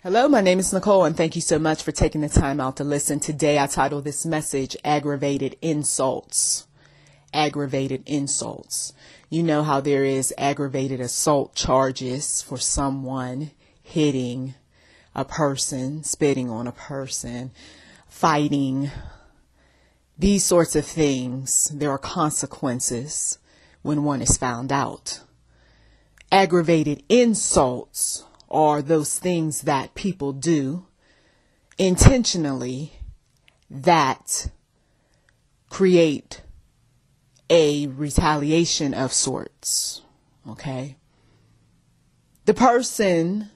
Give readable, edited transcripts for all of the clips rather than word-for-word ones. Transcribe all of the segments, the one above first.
Hello, my name is Nicole, and thank you so much for taking the time out to listen. Today, I titled this message, Aggravated Insults. Aggravated insults. You know how there is aggravated assault charges for someone hitting a person, spitting on a person, fighting. These sorts of things, there are consequences when one is found out. Aggravated insults are those things that people do intentionally that create a retaliation of sorts. Okay? The person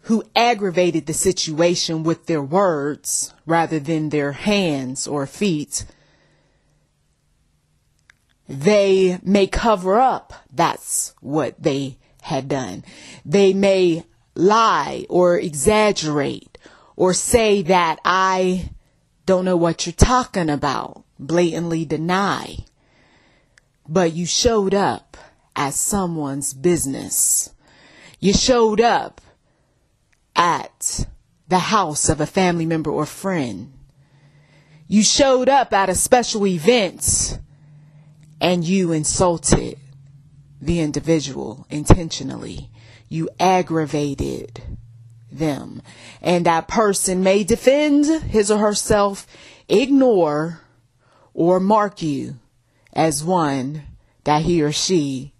who aggravated the situation with their words rather than their hands or feet, they may cover up that's what they had done. They may lie or exaggerate or say that I don't know what you're talking about, blatantly deny. But you showed up at someone's business. You showed up at the house of a family member or friend. You showed up at a special event and you insulted the individual intentionally. You aggravated them. And that person may defend his or herself, ignore, or mark you as one that he or she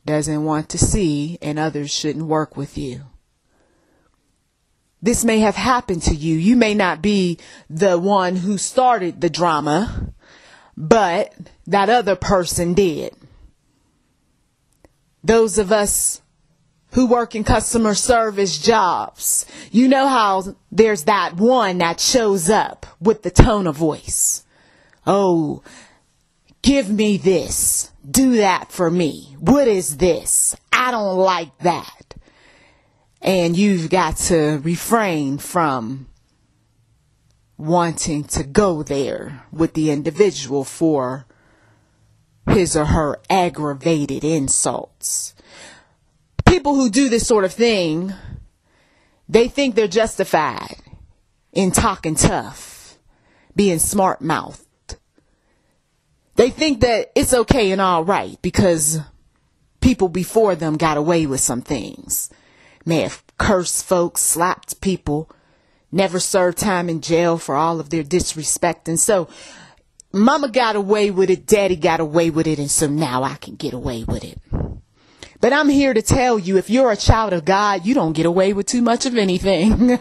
doesn't want to see, and others shouldn't work with you. This may have happened to you. You may not be the one who started the drama, but that other person did. Those of us who work in customer service jobs, you know how there's that one that shows up with the tone of voice. Oh, give me this. Do that for me. What is this? I don't like that. And you've got to refrain from wanting to go there with the individual for his or her aggravated insults. People who do this sort of thing, they think they're justified in talking tough, being smart-mouthed. They think that it's okay and all right because people before them got away with some things. May have cursed folks, slapped people, never served time in jail for all of their disrespect. And so mama got away with it, daddy got away with it, and so now I can get away with it. But I'm here to tell you, if you're a child of God, you don't get away with too much of anything.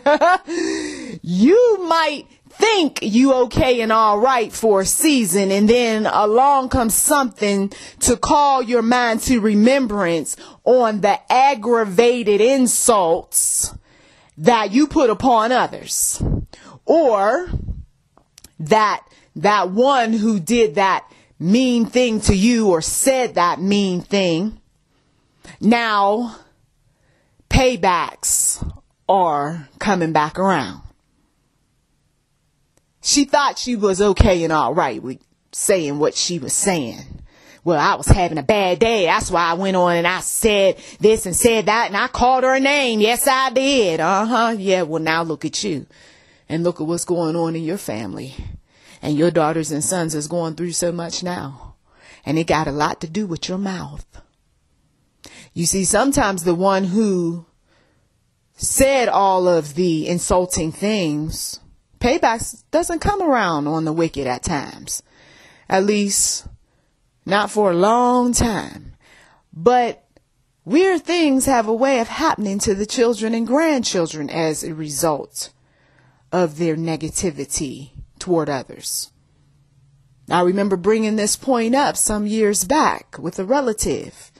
You might think you okay and all right for a season, and then along comes something to call your mind to remembrance on the aggravated insults that you put upon others, or that one who did that mean thing to you or said that mean thing. Now, paybacks are coming back around. She thought she was okay and all right with saying what she was saying. Well, I was having a bad day. That's why I went on and I said this and said that, and I called her a name. Yes, I did. Yeah, well, now look at you. And look at what's going on in your family. And your daughters and sons is going through so much now. And it got a lot to do with your mouth. You see, sometimes the one who said all of the insulting things, payback doesn't come around on the wicked at times. At least not for a long time. But weird things have a way of happening to the children and grandchildren as a result of their negativity toward others. I remember bringing this point up some years back with a relative.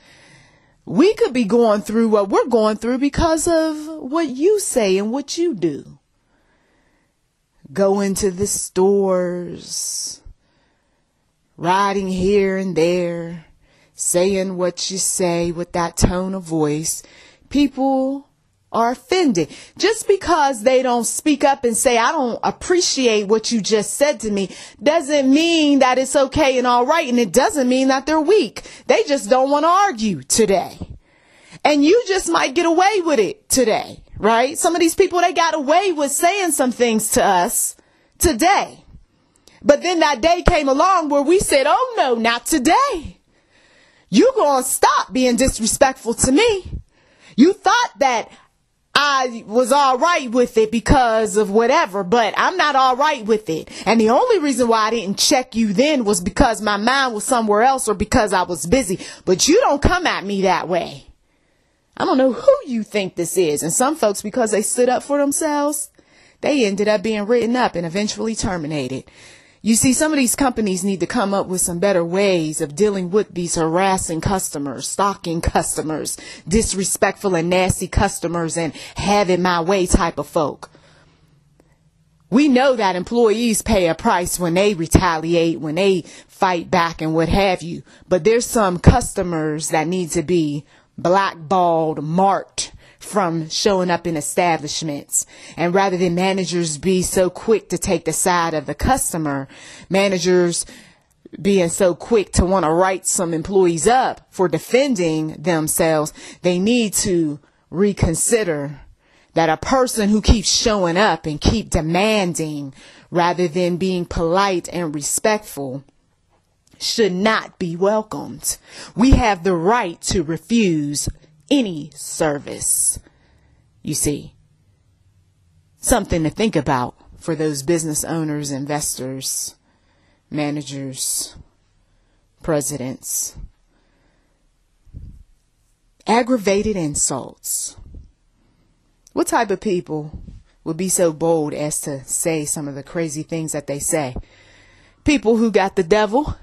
We could be going through what we're going through because of what you say and what you do. Go into the stores, riding here and there, saying what you say with that tone of voice. People are offended. Just because they don't speak up and say, I don't appreciate what you just said to me, doesn't mean that it's okay and all right. And it doesn't mean that they're weak. They just don't want to argue today. And you just might get away with it today, right? Some of these people, they got away with saying some things to us today. But then that day came along where we said, oh no, not today. You gonna stop being disrespectful to me. You thought that I was all right with it because of whatever, but I'm not all right with it. And the only reason why I didn't check you then was because my mind was somewhere else or because I was busy. But you don't come at me that way. I don't know who you think this is. And some folks, because they stood up for themselves, they ended up being written up and eventually terminated. You see, some of these companies need to come up with some better ways of dealing with these harassing customers, stalking customers, disrespectful and nasty customers, and have it my way type of folk. We know that employees pay a price when they retaliate, when they fight back and what have you. But there's some customers that need to be blackballed, marked from showing up in establishments. And rather than managers be so quick to take the side of the customer, managers being so quick to want to write some employees up for defending themselves, they need to reconsider that a person who keeps showing up and keep demanding rather than being polite and respectful should not be welcomed. We have the right to refuse any service. You see, something to think about for those business owners, investors, managers, presidents. Aggravated insults. What type of people would be so bold as to say some of the crazy things that they say? People who got the devil,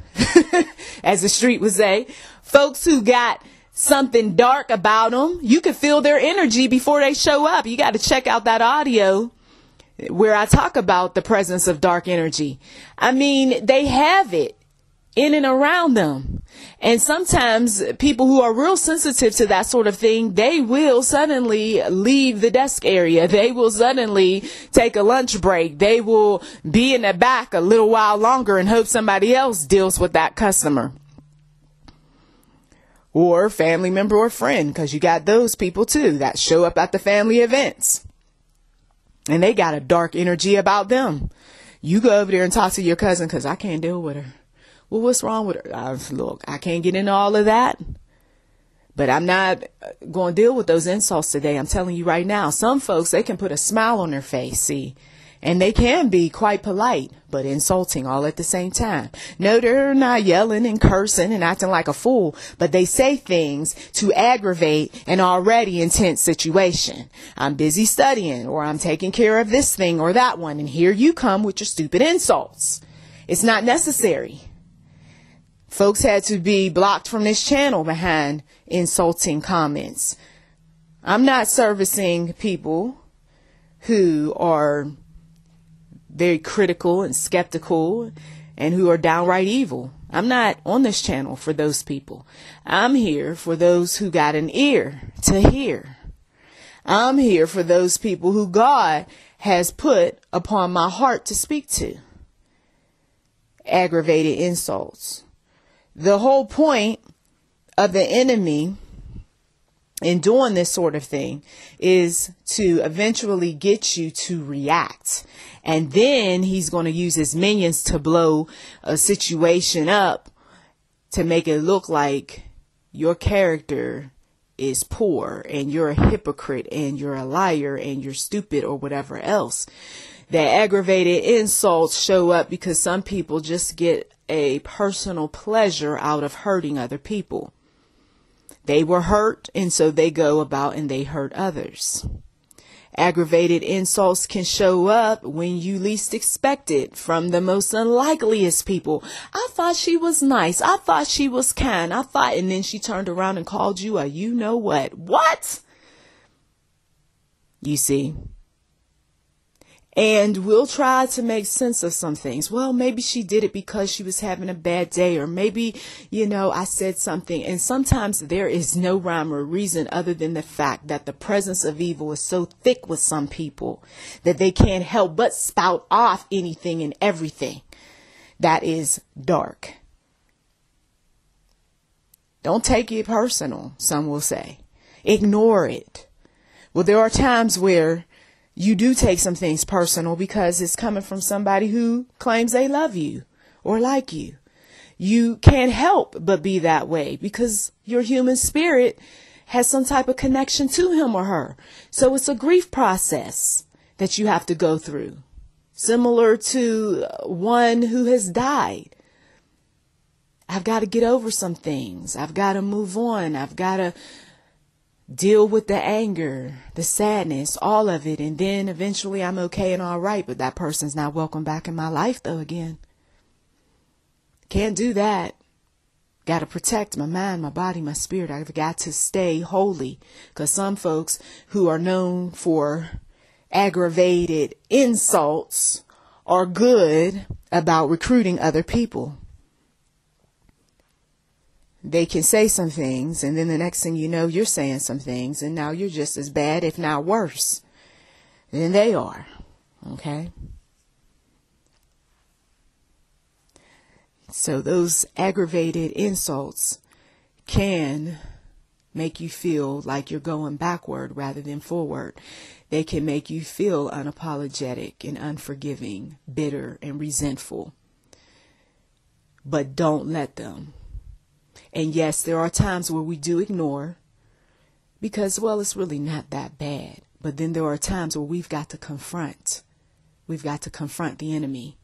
as the street would say. Folks who got something dark about them. You can feel their energy before they show up. You got to check out that audio where I talk about the presence of dark energy. I mean, they have it in and around them. And sometimes people who are real sensitive to that sort of thing, they will suddenly leave the desk area. They will suddenly take a lunch break. They will be in the back a little while longer and hope somebody else deals with that customer. Or family member or friend, because you got those people too that show up at the family events. And they got a dark energy about them. You go over there and talk to your cousin because I can't deal with her. Well, what's wrong with her? Look, I can't get into all of that. But I'm not going to deal with those insults today. I'm telling you right now, some folks, they can put a smile on their face, see. And they can be quite polite, but insulting all at the same time. No, they're not yelling and cursing and acting like a fool, but they say things to aggravate an already intense situation. I'm busy studying, or I'm taking care of this thing or that one, and here you come with your stupid insults. It's not necessary. Folks had to be blocked from this channel behind insulting comments. I'm not servicing people who are very critical and skeptical and who are downright evil. I'm not on this channel for those people. I'm here for those who got an ear to hear. I'm here for those people who God has put upon my heart to speak to. Aggravated insults. The whole point of the enemy in doing this sort of thing is to eventually get you to react. And then he's going to use his minions to blow a situation up to make it look like your character is poor and you're a hypocrite and you're a liar and you're stupid or whatever else. The aggravated insults show up because some people just get a personal pleasure out of hurting other people. They were hurt, and so they go about and they hurt others. Aggravated insults can show up when you least expect it from the most unlikeliest people. I thought she was nice. I thought she was kind. And then she turned around and called you a you know what. What? You see? And we'll try to make sense of some things. Well, maybe she did it because she was having a bad day, or maybe, I said something. And sometimes there is no rhyme or reason other than the fact that the presence of evil is so thick with some people that they can't help but spout off anything and everything that is dark. Don't take it personal, some will say. ignore it. Well, there are times where you do take some things personal because it's coming from somebody who claims they love you or like you. You can't help but be that way because your human spirit has some type of connection to him or her. So it's a grief process that you have to go through, similar to one who has died. I've got to get over some things. I've got to move on. I've got to deal with the anger, the sadness, all of it. And then eventually I'm okay and all right. But that person's not welcome back in my life, though, again. Can't do that. Got to protect my mind, my body, my spirit. I've got to stay holy, because some folks who are known for aggravated insults are good about recruiting other people. They can say some things, and then the next thing you know, you're saying some things, and now you're just as bad, if not worse, than they are. Okay? So those aggravated insults can make you feel like you're going backward rather than forward. They can make you feel unapologetic and unforgiving, bitter and resentful. But don't let them. And yes, there are times where we do ignore because, well, it's really not that bad. But then there are times where we've got to confront. We've got to confront the enemy.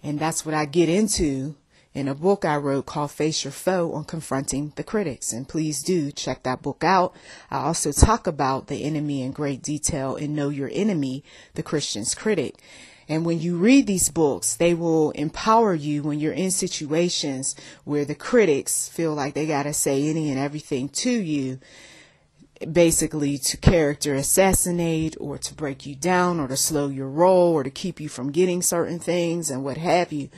And that's what I get into in a book I wrote called Face Your Foe, on confronting the critics. And please do check that book out. I also talk about the enemy in great detail in Know Your Enemy, the Christian's Critic. And when you read these books, they will empower you when you're in situations where the critics feel like they got to say any and everything to you, basically to character assassinate or to break you down or to slow your roll or to keep you from getting certain things and what have you.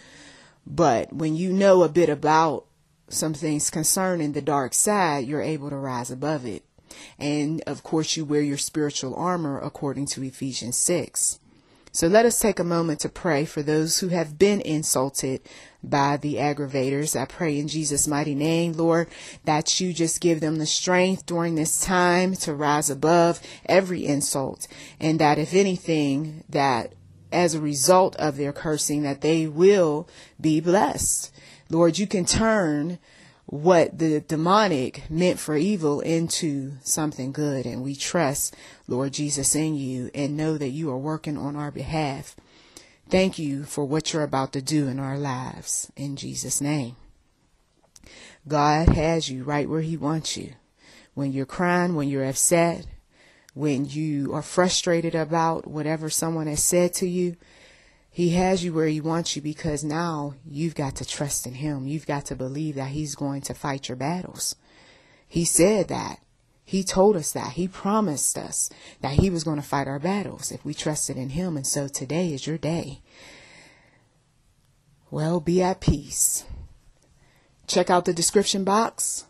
But when you know a bit about some things concerning the dark side, you're able to rise above it. And of course, you wear your spiritual armor according to Ephesians 6. So let us take a moment to pray for those who have been insulted by the aggravators. I pray in Jesus' mighty name, Lord, that you just give them the strength during this time to rise above every insult. And that if anything, that as a result of their cursing, that they will be blessed. Lord, you can turn what the demonic meant for evil into something good. And we trust, Lord Jesus, in you and know that you are working on our behalf. Thank you for what you're about to do in our lives. In Jesus' name. God has you right where he wants you. When you're crying, when you're upset, when you are frustrated about whatever someone has said to you, he has you where he wants you, because now you've got to trust in him. You've got to believe that he's going to fight your battles. He said that. He told us that. He promised us that he was going to fight our battles if we trusted in him. And so today is your day. Well, be at peace. Check out the description box.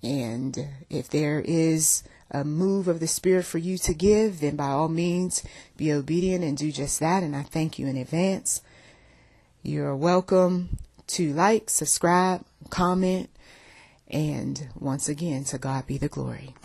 And if there is a move of the Spirit for you to give, then by all means be obedient and do just that. And I thank you in advance. You're welcome to like, subscribe, comment, and once again, to God be the glory.